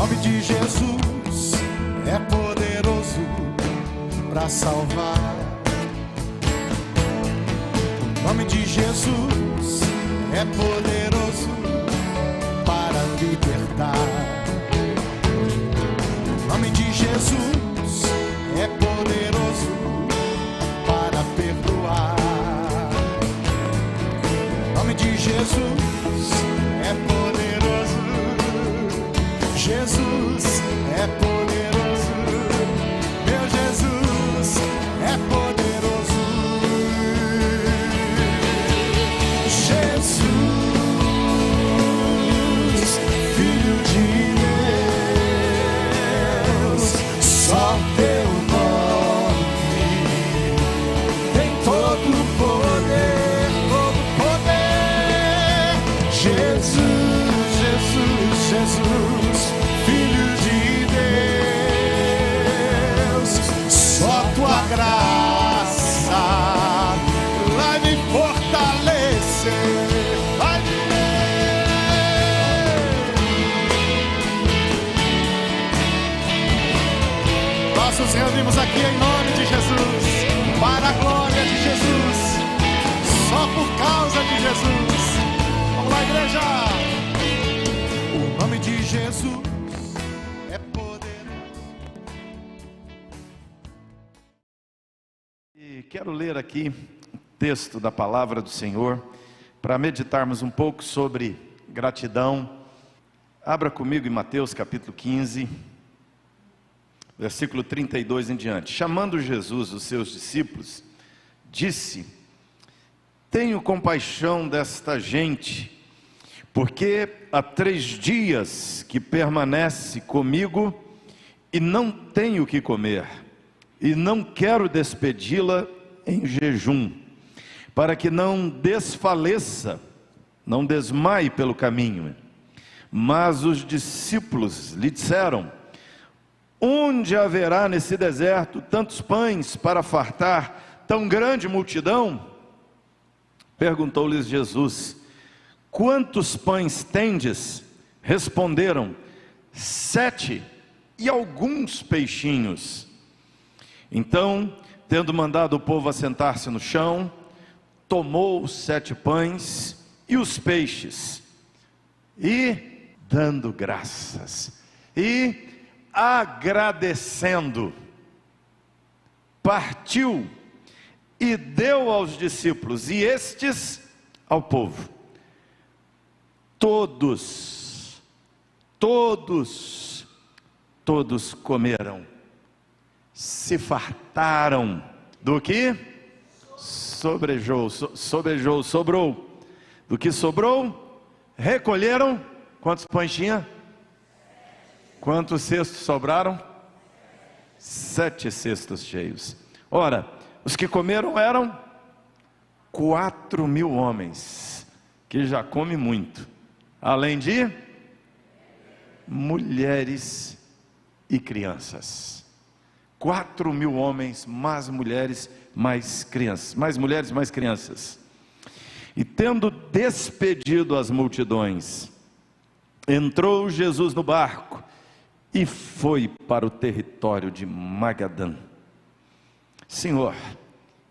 nome de Jesus é poderoso para salvar. O nome de Jesus é poderoso para libertar. O nome de Jesus é poderoso para perdoar. O nome de Jesus é poderoso. Jesus é poderoso. Meu Jesus é poderoso. Jesus, Filho de Deus, só teu nome tem todo o poder, todo o poder. Jesus, Jesus, Jesus, Filho de Deus, só tua graça vai me fortalecer. Vai me... Nós nos reunimos aqui em nome de Jesus, para a glória de Jesus, só por causa de Jesus. Vamos lá, igreja! O nome de Jesus é poderoso. E quero ler aqui o texto da palavra do Senhor, para meditarmos um pouco sobre gratidão. Abra comigo em Mateus capítulo 15, versículo 32 em diante. Chamando Jesus os seus discípulos, disse: tenho compaixão desta gente, porque há 3 dias que permanece comigo e não tenho o que comer, e não quero despedi-la em jejum, para que não desfaleça, não desmaie pelo caminho. Mas os discípulos lhe disseram: onde haverá nesse deserto tantos pães para fartar tão grande multidão? Perguntou-lhes Jesus: quantos pães tendes? Responderam: 7, e alguns peixinhos. Então, tendo mandado o povo assentar-se no chão, tomou os 7 pães e os peixes, e dando graças, e agradecendo, partiu e deu aos discípulos, e estes ao povo. Todos comeram, se fartaram do que sobrou. Do que sobrou, recolheram. Quantos pães tinha? Quantos cestos sobraram? 7 cestos cheios. Ora, os que comeram eram 4.000 homens, que já come muito, além de mulheres e crianças. 4.000 homens, mais mulheres, mais crianças, mais mulheres, mais crianças. E tendo despedido as multidões, entrou Jesus no barco e foi para o território de Magadã. Senhor,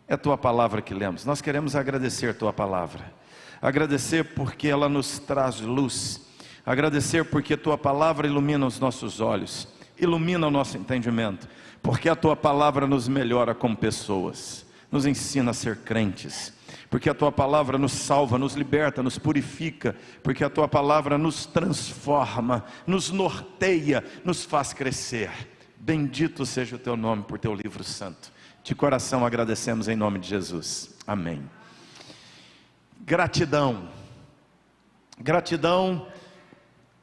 é tua palavra que lemos. Nós queremos agradecer tua palavra, agradecer porque ela nos traz luz, agradecer porque tua palavra ilumina os nossos olhos, ilumina o nosso entendimento, porque a tua palavra nos melhora como pessoas, nos ensina a ser crentes, porque a tua palavra nos salva, nos liberta, nos purifica, porque a tua palavra nos transforma, nos norteia, nos faz crescer. Bendito seja o teu nome por teu livro santo. De coração agradecemos em nome de Jesus. Amém. Gratidão. Gratidão,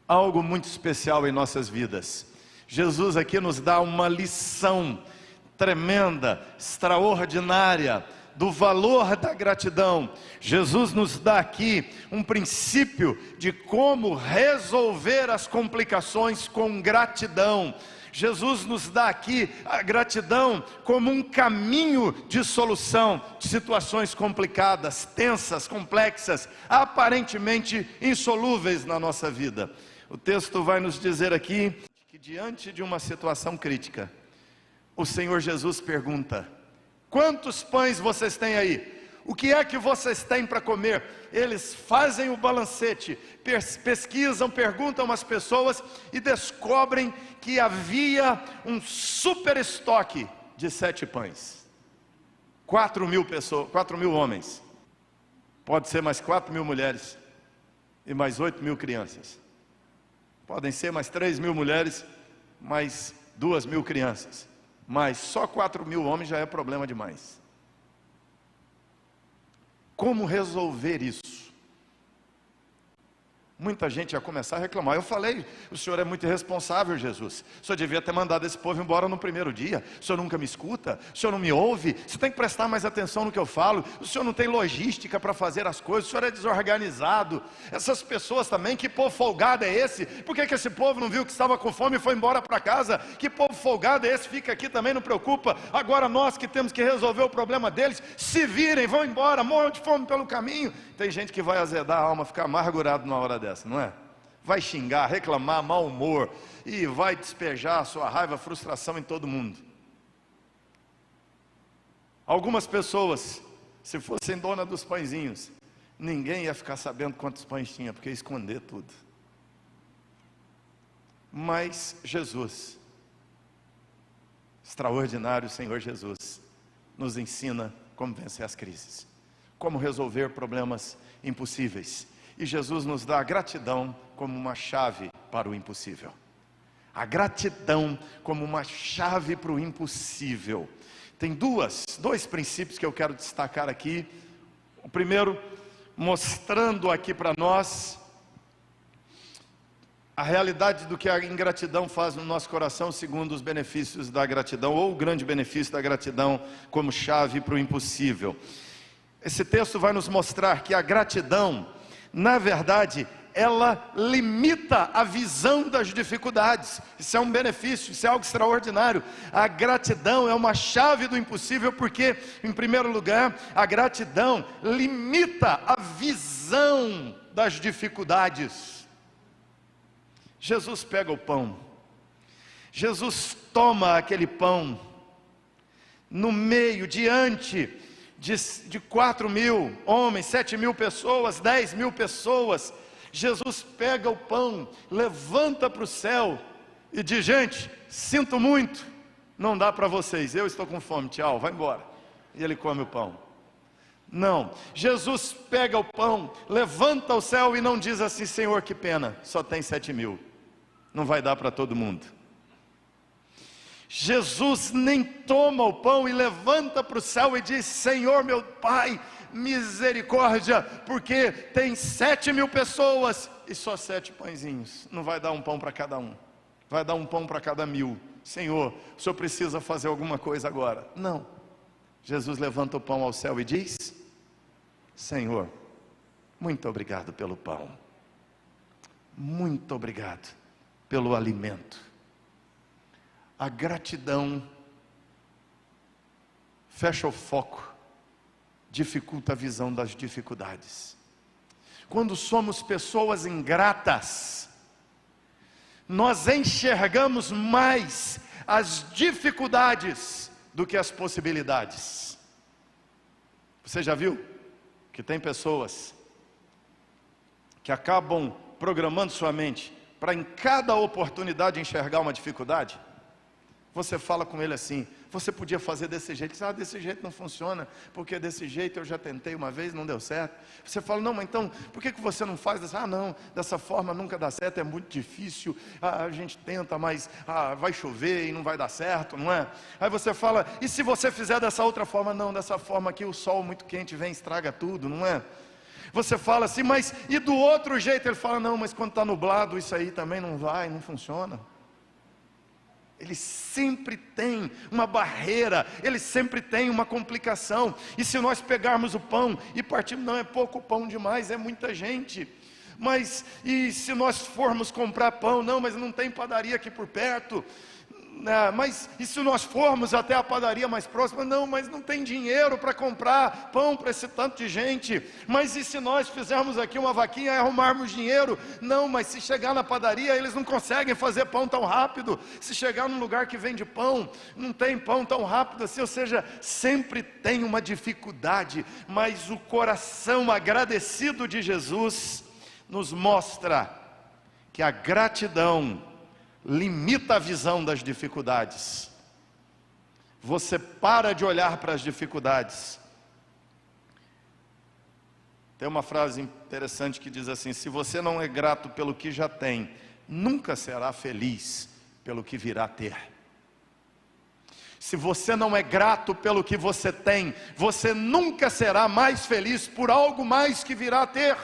algo muito especial em nossas vidas. Jesus aqui nos dá uma lição tremenda, extraordinária, do valor da gratidão. Jesus nos dá aqui um princípio de como resolver as complicações com gratidão. Jesus nos dá aqui a gratidão como um caminho de solução de situações complicadas, tensas, complexas, aparentemente insolúveis na nossa vida. O texto vai nos dizer aqui que diante de uma situação crítica, o Senhor Jesus pergunta: quantos pães vocês têm aí? O que é que vocês têm para comer? Eles fazem o balancete, pesquisam, perguntam às pessoas e descobrem que havia um super estoque de 7 pães. 4.000 pessoas, 4.000 homens. Pode ser mais 4.000 mulheres e mais 8.000 crianças. Podem ser mais 3.000 mulheres, mais 2.000 crianças. Mas só 4.000 homens já é problema demais. Como resolver isso? Muita gente ia começar a reclamar. Eu falei: o senhor é muito irresponsável, Jesus. O senhor devia ter mandado esse povo embora no primeiro dia. O senhor nunca me escuta, o senhor não me ouve. Você tem que prestar mais atenção no que eu falo. O senhor não tem logística para fazer as coisas. O senhor é desorganizado. Essas pessoas também, que povo folgado é esse? Por que esse povo não viu que estava com fome e foi embora para casa? Que povo folgado é esse? Fica aqui também, não preocupa. Agora nós que temos que resolver o problema deles, se virem, vão embora, morram de fome pelo caminho. Tem gente que vai azedar a alma, ficar amargurado numa hora dessa, não é? Vai xingar, reclamar, mau humor, e vai despejar a sua raiva, frustração em todo mundo. Algumas pessoas, se fossem dona dos pãezinhos, ninguém ia ficar sabendo quantos pães tinha, porque ia esconder tudo. Mas Jesus, extraordinário Senhor Jesus, nos ensina como vencer as crises, como resolver problemas impossíveis. E Jesus nos dá a gratidão como uma chave para o impossível. A gratidão como uma chave para o impossível. Tem dois princípios que eu quero destacar aqui. O primeiro, mostrando aqui para nós a realidade do que a ingratidão faz no nosso coração, segundo os benefícios da gratidão, ou o grande benefício da gratidão como chave para o impossível. Esse texto vai nos mostrar que a gratidão, na verdade, ela limita a visão das dificuldades. Isso é um benefício, isso é algo extraordinário. A gratidão é uma chave do impossível, porque, em primeiro lugar, a gratidão limita a visão das dificuldades. Jesus pega o pão, Jesus toma aquele pão, no meio, diante de 4.000 homens, 7.000 pessoas, 10.000 pessoas, Jesus pega o pão, levanta para o céu e diz: gente, sinto muito, não dá para vocês, eu estou com fome, tchau, vai embora. E ele come o pão. Não, Jesus pega o pão, levanta ao céu e não diz assim: Senhor, que pena, só tem 7.000, não vai dar para todo mundo. Jesus nem toma o pão e levanta para o céu e diz: Senhor meu Pai, misericórdia, porque tem 7.000 pessoas e só 7 pãezinhos, não vai dar um pão para cada um, vai dar um pão para cada 1.000. Senhor, o Senhor precisa fazer alguma coisa agora. Não, Jesus levanta o pão ao céu e diz: Senhor, muito obrigado pelo pão, muito obrigado pelo alimento. A gratidão fecha o foco, dificulta a visão das dificuldades. Quando somos pessoas ingratas, nós enxergamos mais as dificuldades do que as possibilidades. Você já viu que tem pessoas que acabam programando sua mente para em cada oportunidade enxergar uma dificuldade? Você fala com ele assim: você podia fazer desse jeito. Ele diz: desse jeito não funciona, porque desse jeito eu já tentei uma vez, não deu certo. Você fala: não, mas então, por que você não faz dessa? Não, dessa forma nunca dá certo, é muito difícil, a gente tenta, mas vai chover e não vai dar certo, não é? Aí você fala: e se você fizer dessa outra forma? Não, dessa forma aqui o sol muito quente vem e estraga tudo, não é? Você fala assim: mas e do outro jeito? Ele fala: não, mas quando está nublado isso aí também não vai, não funciona. Ele sempre tem uma barreira, ele sempre tem uma complicação. E se nós pegarmos o pão e partirmos, não é pouco pão demais, é muita gente. Mas e se nós formos comprar pão? Não, mas não tem padaria aqui por perto. Mas e se nós formos até a padaria mais próxima? Não, mas não tem dinheiro para comprar pão para esse tanto de gente. Mas e se nós fizermos aqui uma vaquinha e arrumarmos dinheiro? Não, mas se chegar na padaria, eles não conseguem fazer pão tão rápido. Se chegar num lugar que vende pão, não tem pão tão rápido assim. Ou seja, sempre tem uma dificuldade. Mas o coração agradecido de Jesus nos mostra que a gratidão limita a visão das dificuldades. Você para de olhar para as dificuldades. Tem uma frase interessante que diz assim: se você não é grato pelo que já tem, nunca será feliz pelo que virá a ter. Se você não é grato pelo que você tem, você nunca será mais feliz por algo mais que virá a ter.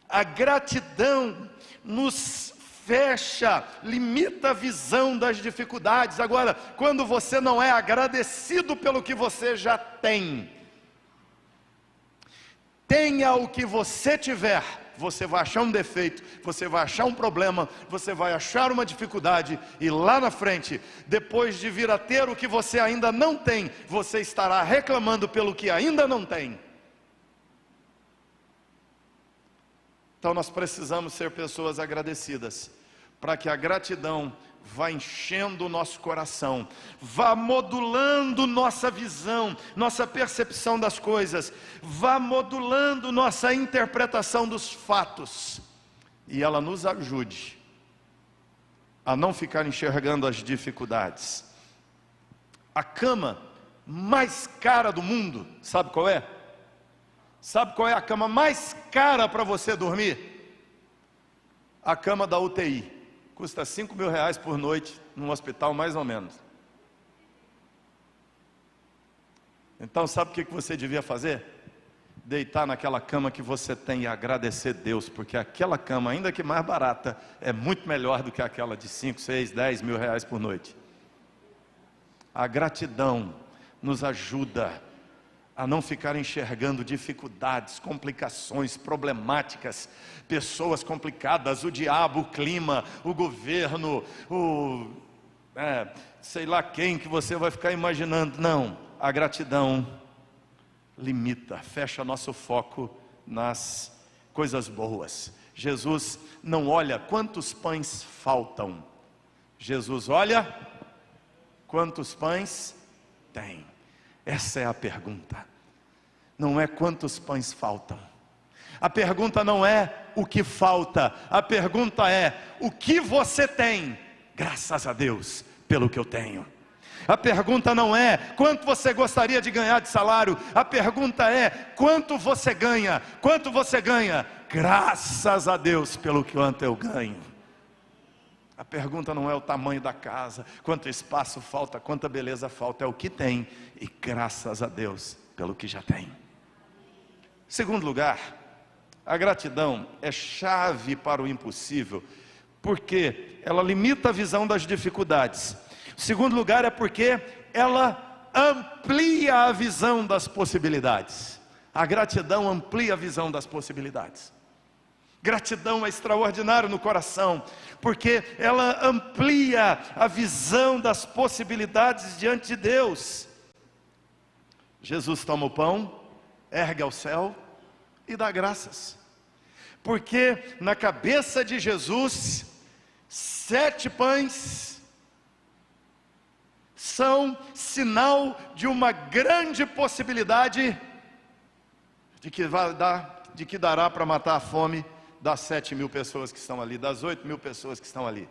A gratidão nos fecha, limita a visão das dificuldades. Agora, quando você não é agradecido pelo que você já tem, tenha o que você tiver, você vai achar um defeito, você vai achar um problema, você vai achar uma dificuldade, e lá na frente, depois de vir a ter o que você ainda não tem, você estará reclamando pelo que ainda não tem. Então nós precisamos ser pessoas agradecidas, para que a gratidão vá enchendo o nosso coração, vá modulando nossa visão, nossa percepção das coisas, vá modulando nossa interpretação dos fatos, e ela nos ajude a não ficar enxergando as dificuldades. A cama mais cara do mundo, sabe qual é? Sabe qual é a cama mais cara para você dormir? A cama da UTI. Custa R$5.000 por noite, num hospital mais ou menos. Então sabe o que você devia fazer? Deitar naquela cama que você tem e agradecer Deus, porque aquela cama, ainda que mais barata, é muito melhor do que aquela de 5, 6, 10 mil reais por noite. A gratidão nos ajuda a não ficar enxergando dificuldades, complicações, problemáticas, pessoas complicadas, o diabo, o clima, o governo, sei lá quem que você vai ficar imaginando. Não, a gratidão limita, fecha nosso foco nas coisas boas. Jesus não olha quantos pães faltam, Jesus olha quantos pães tem. Essa é a pergunta. Não é quantos pães faltam. A pergunta não é o que falta. A pergunta é: o que você tem? Graças a Deus pelo que eu tenho. A pergunta não é quanto você gostaria de ganhar de salário. A pergunta é: quanto você ganha? Quanto você ganha? Graças a Deus pelo quanto eu ganho. A pergunta não é o tamanho da casa, quanto espaço falta, quanta beleza falta, é o que tem, e graças a Deus pelo que já tem. Segundo lugar, a gratidão é chave para o impossível, porque ela limita a visão das dificuldades. Segundo lugar, é porque ela amplia a visão das possibilidades. A gratidão amplia a visão das possibilidades. Gratidão é extraordinário no coração, porque ela amplia a visão das possibilidades diante de Deus. Jesus toma o pão, ergue ao céu e dá graças, porque na cabeça de Jesus, 7 pães são sinal de uma grande possibilidade de que dará para matar a fome das 7.000 pessoas que estão ali, das 8.000 pessoas que estão ali.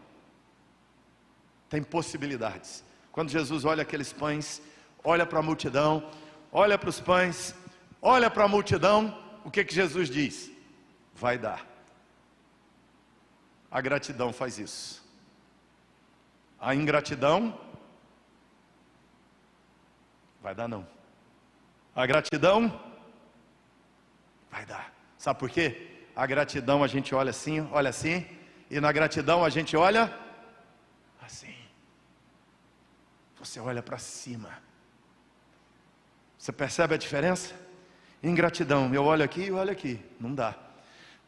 Tem possibilidades. Quando Jesus olha aqueles pães, olha para a multidão, olha para os pães, olha para a multidão, o que Jesus diz? Vai dar. A gratidão faz isso. A ingratidão, vai dar não. A gratidão, vai dar. Sabe por quê? A gratidão a gente olha assim, e na gratidão a gente olha assim. Você olha para cima. Você percebe a diferença? Ingratidão, eu olho aqui, não dá.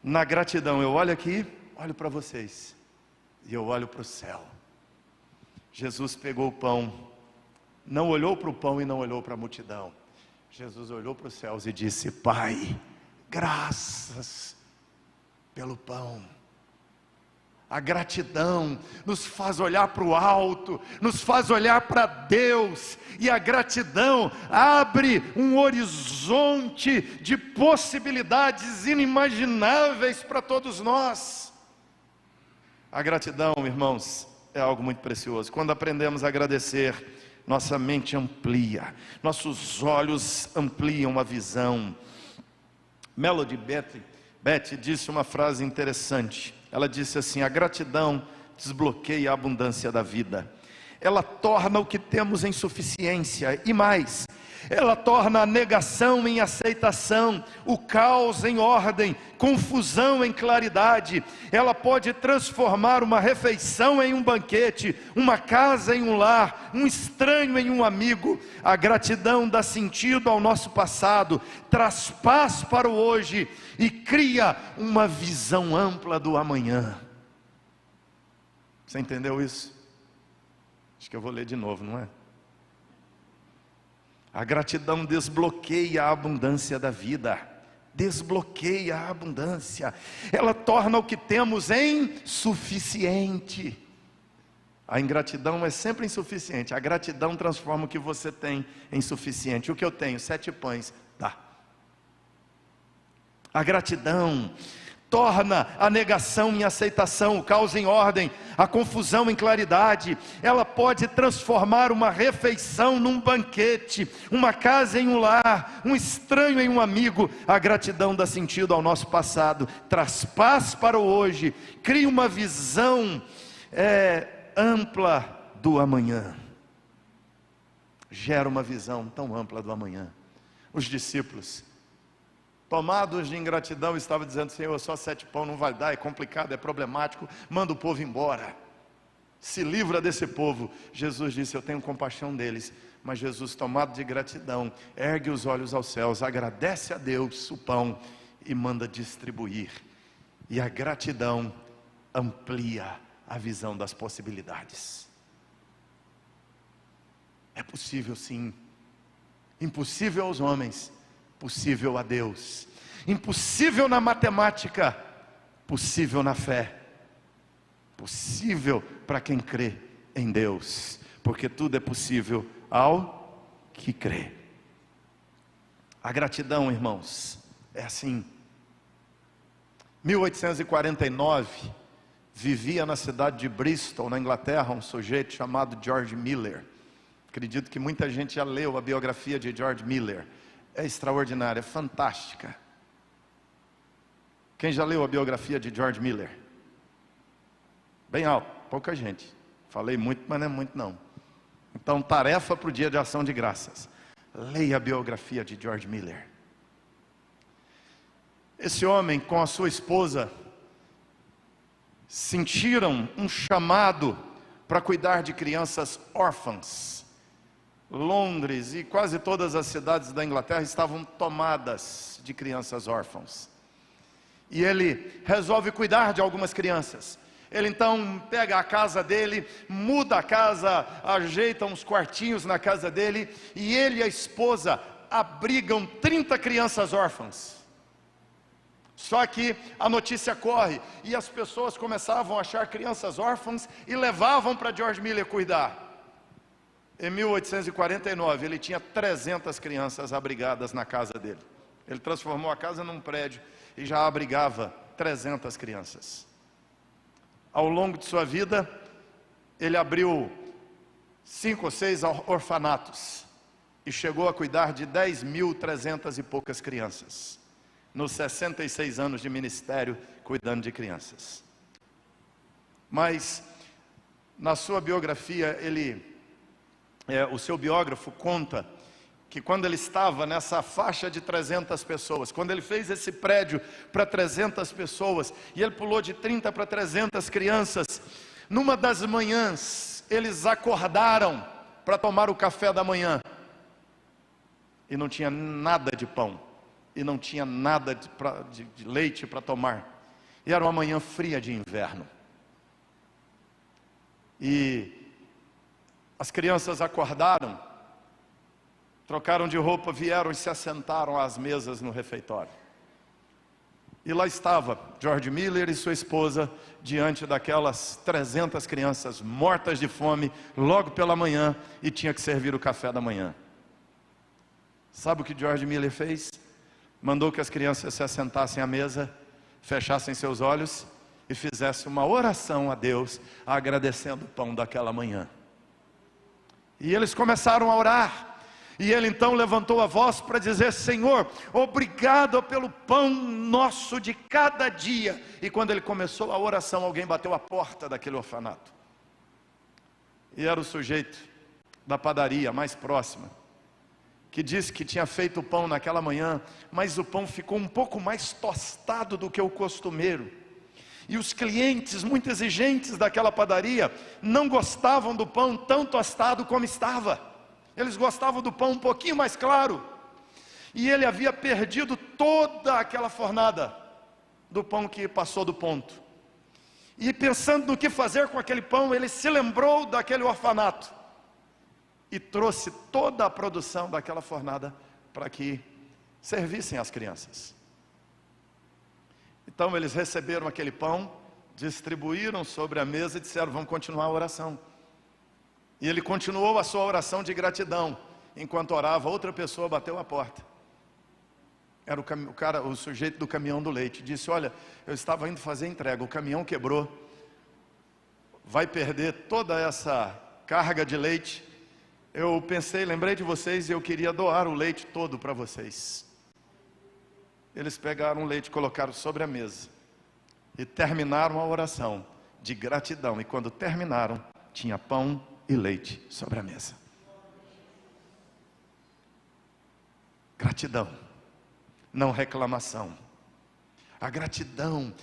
Na gratidão eu olho aqui, olho para vocês, e eu olho para o céu, Jesus pegou o pão, não olhou para o pão e não olhou para a multidão. Jesus olhou para os céus e disse: Pai, graças pelo pão. A gratidão nos faz olhar para o alto, nos faz olhar para Deus, e a gratidão abre um horizonte de possibilidades inimagináveis para todos nós. A gratidão, irmãos, é algo muito precioso. Quando aprendemos a agradecer, nossa mente amplia, nossos olhos ampliam a visão. Melody Betty disse uma frase interessante. Ela disse assim: a gratidão desbloqueia a abundância da vida. Ela torna o que temos em suficiência, e mais, ela torna a negação em aceitação, o caos em ordem, confusão em claridade. Ela pode transformar uma refeição em um banquete, uma casa em um lar, um estranho em um amigo. A gratidão dá sentido ao nosso passado, traz paz para o hoje e cria uma visão ampla do amanhã. Você entendeu isso? Acho que eu vou ler de novo, não é? A gratidão desbloqueia a abundância da vida, desbloqueia a abundância. Ela torna o que temos em suficiente. A ingratidão é sempre insuficiente. A gratidão transforma o que você tem em suficiente. O que eu tenho? 7 pães, dá. A gratidão torna a negação em aceitação, o caos em ordem, a confusão em claridade. Ela pode transformar uma refeição num banquete, uma casa em um lar, um estranho em um amigo. A gratidão dá sentido ao nosso passado, traz paz para o hoje, cria uma visão ampla do amanhã. Gera uma visão tão ampla do amanhã. Os discípulos, tomados de ingratidão, estavam dizendo: Senhor, só 7 pão não vai dar, é complicado, é problemático, manda o povo embora, se livra desse povo. Jesus disse: eu tenho compaixão deles. Mas Jesus, tomado de gratidão, ergue os olhos aos céus, agradece a Deus o pão e manda distribuir. E a gratidão amplia a visão das possibilidades. É possível sim, impossível aos homens, possível a Deus. Impossível na matemática, possível na fé. Possível para quem crê em Deus, porque tudo é possível ao que crê. A gratidão, irmãos, é assim. 1849, vivia na cidade de Bristol, na Inglaterra, um sujeito chamado George Miller. Acredito que muita gente já leu a biografia de George Miller. É extraordinária, é fantástica. Quem já leu a biografia de George Miller? Bem alto, pouca gente. Falei muito, mas não é muito não. Então, tarefa para o dia de ação de graças: leia a biografia de George Miller. Esse homem com a sua esposa sentiram um chamado para cuidar de crianças órfãs. Londres e quase todas as cidades da Inglaterra estavam tomadas de crianças órfãs. E ele resolve cuidar de algumas crianças. Ele então pega a casa dele, muda a casa, ajeita uns quartinhos na casa dele, e ele e a esposa abrigam 30 crianças órfãs. Só que a notícia corre, e as pessoas começavam a achar crianças órfãs e levavam para George Miller cuidar. Em 1849, ele tinha 300 crianças abrigadas na casa dele. Ele transformou a casa num prédio e já abrigava 300 crianças. Ao longo de sua vida, ele abriu 5 ou 6 orfanatos e chegou a cuidar de 10.300 e poucas crianças, nos 66 anos de ministério, cuidando de crianças. Mas, na sua biografia, o seu biógrafo conta que quando ele estava nessa faixa de 300 pessoas, quando ele fez esse prédio para 300 pessoas, e ele pulou de 30 para 300 crianças, numa das manhãs, eles acordaram para tomar o café da manhã, e não tinha nada de pão, e não tinha nada de leite para tomar, e era uma manhã fria de inverno, e As crianças acordaram, trocaram de roupa, vieram e se assentaram às mesas no refeitório. E lá estava George Miller e sua esposa diante daquelas 300 crianças mortas de fome logo pela manhã, e tinha que servir o café da manhã. Sabe o que George Miller fez? Mandou que as crianças se assentassem à mesa, fechassem seus olhos e fizessem uma oração a Deus, agradecendo o pão daquela manhã. E eles começaram a orar. E ele então levantou a voz para dizer: Senhor, obrigado pelo pão nosso de cada dia. E quando ele começou a oração, alguém bateu a porta daquele orfanato. E era o sujeito da padaria mais próxima, que disse que tinha feito o pão naquela manhã, mas o pão ficou um pouco mais tostado do que o costumeiro. E os clientes muito exigentes daquela padaria não gostavam do pão tão tostado como estava. Eles gostavam do pão um pouquinho mais claro. E ele havia perdido toda aquela fornada do pão que passou do ponto. E pensando no que fazer com aquele pão, ele se lembrou daquele orfanato e trouxe toda a produção daquela fornada para que servissem as crianças. Então eles receberam aquele pão, distribuíram sobre a mesa e disseram: vamos continuar a oração. E ele continuou a sua oração de gratidão. Enquanto orava, outra pessoa bateu a porta. Era o sujeito do caminhão do leite. Disse: olha, eu estava indo fazer entrega, o caminhão quebrou, vai perder toda essa carga de leite. Eu pensei, lembrei de vocês e eu queria doar o leite todo para vocês. Eles pegaram o leite e colocaram sobre a mesa e terminaram a oração de gratidão. E quando terminaram, tinha pão e leite sobre a mesa. Gratidão, não reclamação. A gratidão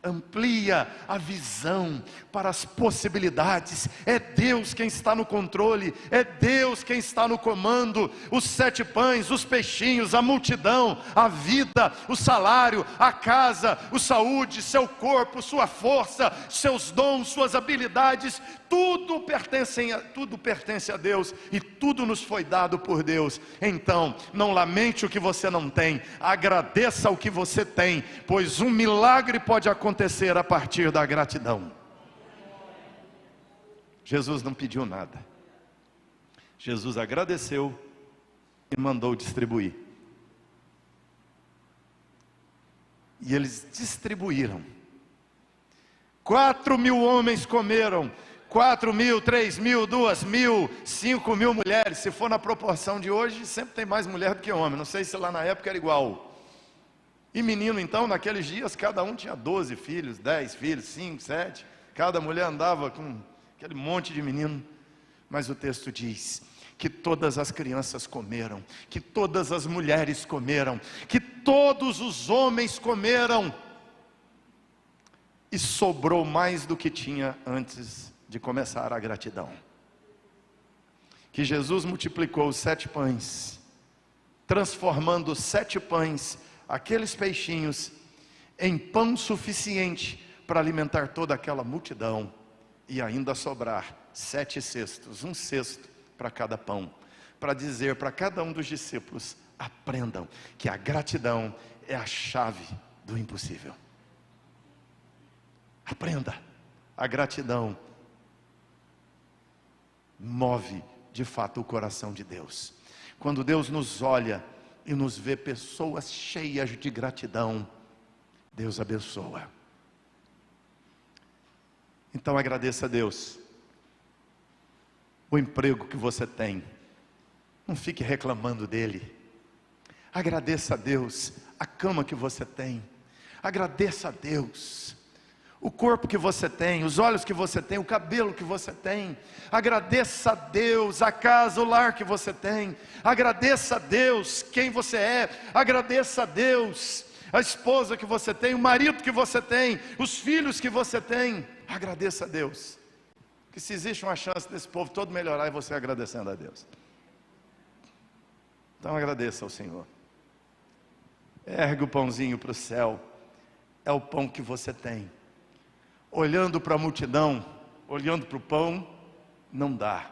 amplia a visão para as possibilidades. É Deus quem está no controle, é Deus quem está no comando. Os 7 pães, os peixinhos, a multidão, a vida, o salário, a casa, a saúde, seu corpo, sua força, seus dons, suas habilidades, tudo pertence a Deus, e tudo nos foi dado por Deus. Então, não lamente o que você não tem, agradeça o que você tem, pois um milagre pode acontecer a partir da gratidão. Jesus não pediu nada, Jesus agradeceu e mandou distribuir. E eles distribuíram. 4.000 homens comeram. 4.000, 3.000, 2.000, 5.000 mulheres. Se for na proporção de hoje, sempre tem mais mulher do que homem. Não sei se lá na época era igual. E menino então, naqueles dias, cada um tinha 12 filhos, 10 filhos, 5, 7. Cada mulher andava com aquele monte de menino. Mas o texto diz que todas as crianças comeram, que todas as mulheres comeram, que todos os homens comeram. E sobrou mais do que tinha antes de começar a gratidão. Que Jesus multiplicou os 7 pães, transformando os 7 pães, aqueles peixinhos, em pão suficiente para alimentar toda aquela multidão, e ainda sobrar 7 cestos, um cesto para cada pão, para dizer para cada um dos discípulos: aprendam que a gratidão é a chave do impossível. Aprenda, a gratidão move de fato o coração de Deus. Quando Deus nos olha e nos vê pessoas cheias de gratidão, Deus abençoa. Então agradeça a Deus o emprego que você tem, não fique reclamando dele. Agradeça a Deus a cama que você tem, agradeça a Deus o corpo que você tem, os olhos que você tem, o cabelo que você tem. Agradeça a Deus a casa, o lar que você tem. Agradeça a Deus quem você é. Agradeça a Deus a esposa que você tem, o marido que você tem, os filhos que você tem. Agradeça a Deus, que se existe uma chance desse povo todo melhorar, é você agradecendo a Deus. Então agradeça ao Senhor. Ergue o pãozinho para o céu. É o pão que você tem. Olhando para a multidão, olhando para o pão, Não dá.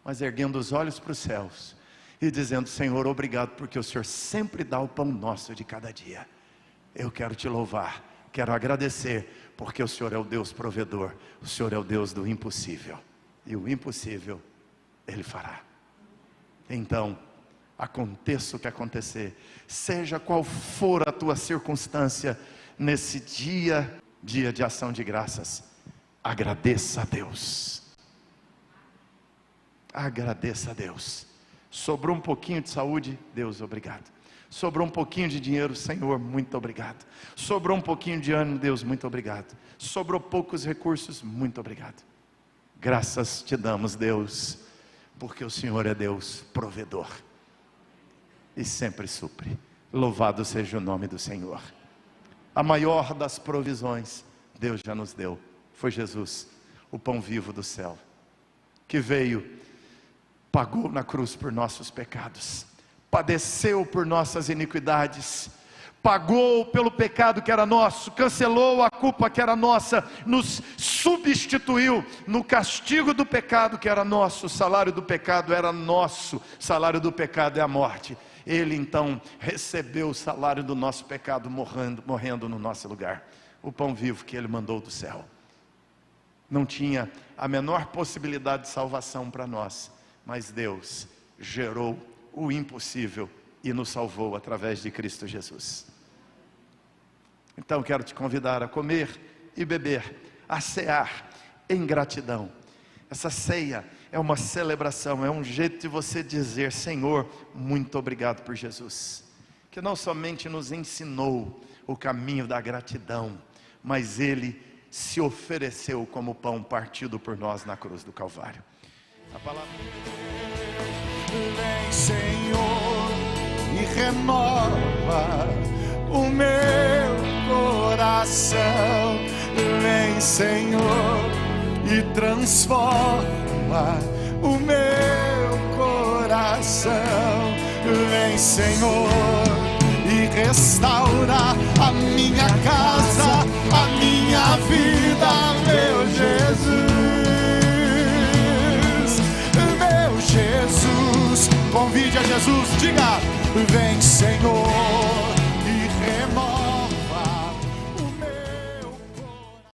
Mas erguendo os olhos para os céus e dizendo: Senhor, obrigado, porque o Senhor sempre dá o pão nosso de cada dia. Eu quero te louvar, quero agradecer, porque o Senhor é o Deus provedor, o Senhor é o Deus do impossível, e o impossível Ele fará. Então, aconteça o que acontecer, seja qual for a tua circunstância, nesse dia de ação de graças, agradeça a Deus. Agradeça a Deus. Sobrou um pouquinho de saúde, Deus, obrigado. Sobrou um pouquinho de dinheiro, Senhor, muito obrigado. Sobrou um pouquinho de ânimo, Deus, muito obrigado. Sobrou poucos recursos, muito obrigado. Graças te damos, Deus, porque o Senhor é Deus provedor e sempre supre. Louvado seja o nome do Senhor. A maior das provisões Deus já nos deu, foi Jesus, o pão vivo do céu, que veio, pagou na cruz por nossos pecados, padeceu por nossas iniquidades, pagou pelo pecado que era nosso, cancelou a culpa que era nossa, nos substituiu no castigo do pecado que era nosso. O salário do pecado era nosso, o salário do pecado é a morte. Ele então recebeu o salário do nosso pecado, morrendo no nosso lugar. O pão vivo que Ele mandou do céu. Não tinha a menor possibilidade de salvação para nós, mas Deus gerou o impossível e nos salvou através de Cristo Jesus. Então quero te convidar a comer e beber, a cear em gratidão. Essa ceia é uma celebração, é um jeito de você dizer: Senhor, muito obrigado por Jesus, que não somente nos ensinou o caminho da gratidão, mas Ele se ofereceu como pão partido por nós na cruz do Calvário. A palavra... Vem, Senhor, e renova o meu coração. Vem, Senhor, e transforma o meu coração. Vem, Senhor, e restaura a minha casa, a minha vida, meu Jesus. Meu Jesus, convide a Jesus, diga: vem, Senhor.